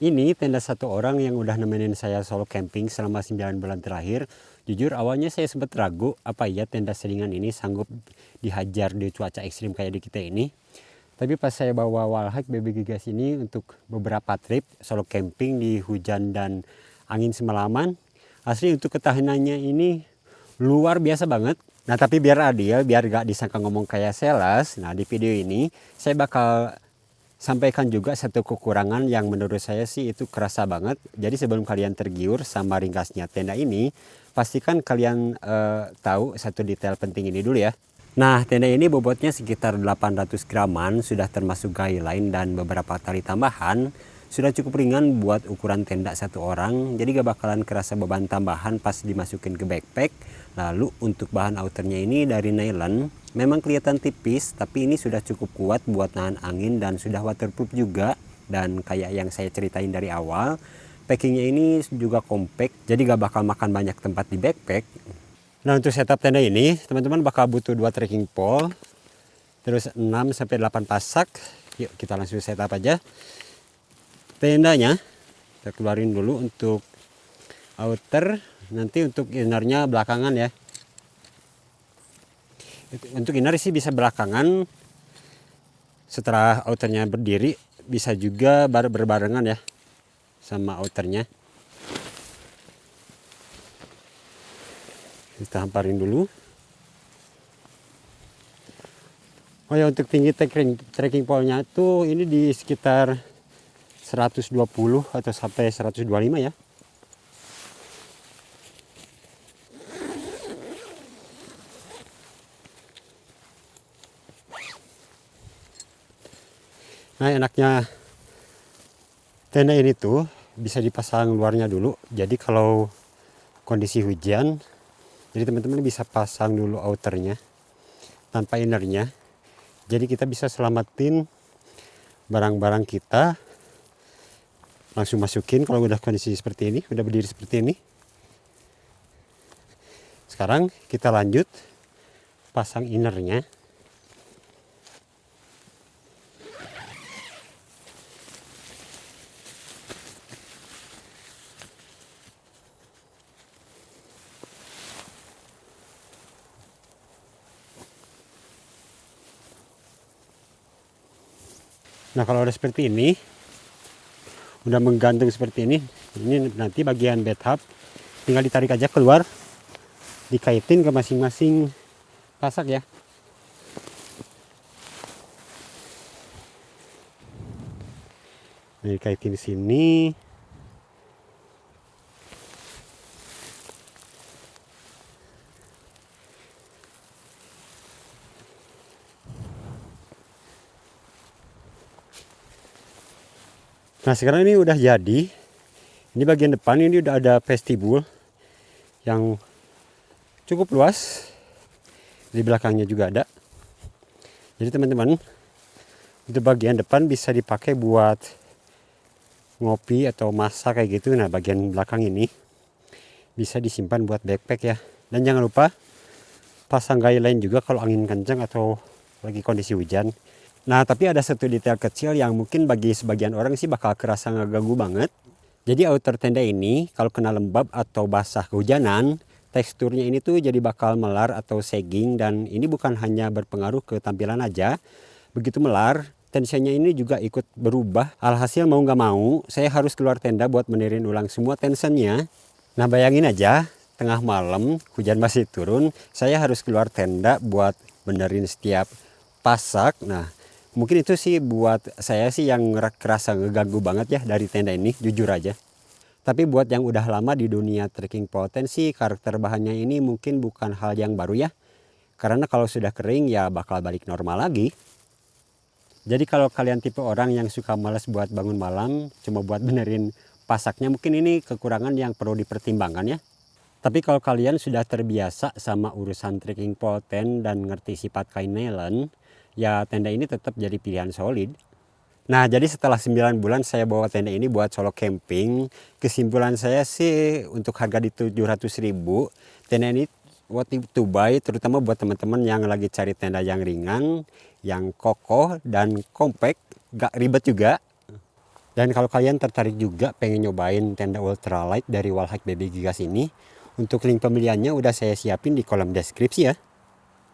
Ini tenda satu orang yang udah nemenin saya solo camping selama 9 bulan terakhir. Jujur awalnya saya sempat ragu apa ya tenda selingan ini sanggup dihajar di cuaca ekstrim kayak di kita ini. Tapi pas saya bawa Wallhike BB Gigas ini untuk beberapa trip solo camping di hujan dan angin semalaman, asli untuk ketahanannya ini luar biasa banget. Nah tapi biar adil, biar gak disangka ngomong kayak sales, nah di video ini saya bakal sampaikan juga satu kekurangan yang menurut saya sih itu kerasa banget. Jadi sebelum kalian tergiur sama ringkasnya tenda ini, pastikan kalian tahu satu detail penting ini dulu ya. Nah, tenda ini bobotnya sekitar 800 graman, sudah termasuk guideline dan beberapa tali tambahan. Sudah cukup ringan buat ukuran tenda satu orang, jadi gak bakalan kerasa beban tambahan pas dimasukin ke backpack. Lalu untuk bahan outernya ini dari nylon, memang kelihatan tipis, tapi ini sudah cukup kuat buat nahan angin dan sudah waterproof juga. Dan kayak yang saya ceritain dari awal, packingnya ini juga compact, jadi gak bakal makan banyak tempat di backpack. Nah untuk setup tenda ini, teman-teman bakal butuh 2 trekking pole, terus 6-8 pasak. Yuk kita langsung setup aja. Tendanya kita keluarin dulu untuk outer, nanti untuk innernya belakangan ya. Untuk inner sih bisa belakangan, setelah outernya berdiri, bisa juga berbarengan ya sama outernya. Kita hamparin dulu. Oh ya, untuk tinggi trekking pole-nya tuh ini di sekitar 120 atau sampai 125 ya. Nah enaknya tenda ini tuh bisa dipasang luarnya dulu. Jadi kalau kondisi hujan, jadi teman-teman bisa pasang dulu outernya tanpa innernya. Jadi kita bisa selamatin barang-barang kita, langsung masukin kalau udah kondisi seperti ini, udah berdiri seperti ini. Sekarang kita lanjut pasang innernya. Nah kalau udah seperti ini, udah menggantung seperti ini nanti bagian bed hub tinggal ditarik aja keluar, dikaitin ke masing-masing pasak ya. Nah, dikaitin di sini. Nah sekarang ini udah jadi. Ini bagian depan ini udah ada vestibul yang cukup luas. Di belakangnya juga ada. Jadi teman-teman, untuk bagian depan bisa dipakai buat ngopi atau masak kayak gitu. Nah bagian belakang ini bisa disimpan buat backpack ya. Dan jangan lupa pasang guideline juga kalau angin kencang atau lagi kondisi hujan. Nah tapi ada satu detail kecil yang mungkin bagi sebagian orang sih bakal kerasa ngeganggu banget. Jadi outer tenda ini kalau kena lembab atau basah kehujanan, teksturnya ini tuh jadi bakal melar atau sagging. Dan ini bukan hanya berpengaruh ke tampilan aja. Begitu melar, tensinya ini juga ikut berubah. Alhasil mau nggak mau, saya harus keluar tenda buat benerin ulang semua tensionnya. Nah bayangin aja, tengah malam hujan masih turun, saya harus keluar tenda buat benerin setiap pasak. Nah mungkin itu sih buat saya sih yang kerasa ngeganggu banget ya dari tenda ini, jujur aja. Tapi buat yang udah lama di dunia trekking potensi, karakter bahannya ini mungkin bukan hal yang baru ya. Karena kalau sudah kering ya bakal balik normal lagi. Jadi kalau kalian tipe orang yang suka malas buat bangun malam, cuma buat benerin pasaknya, mungkin ini kekurangan yang perlu dipertimbangkan ya. Tapi kalau kalian sudah terbiasa sama urusan trekking pole tent dan ngerti sifat kain nylon, ya tenda ini tetap jadi pilihan solid. Nah jadi setelah 9 bulan saya bawa tenda ini buat solo camping, kesimpulan saya sih untuk harga di 700.000, tenda ini worth to buy, terutama buat teman-teman yang lagi cari tenda yang ringan, yang kokoh dan compact, gak ribet juga. Dan kalau kalian tertarik juga pengen nyobain tenda ultralight dari Wallhike BB Gigas ini, untuk link pembeliannya udah saya siapin di kolom deskripsi ya.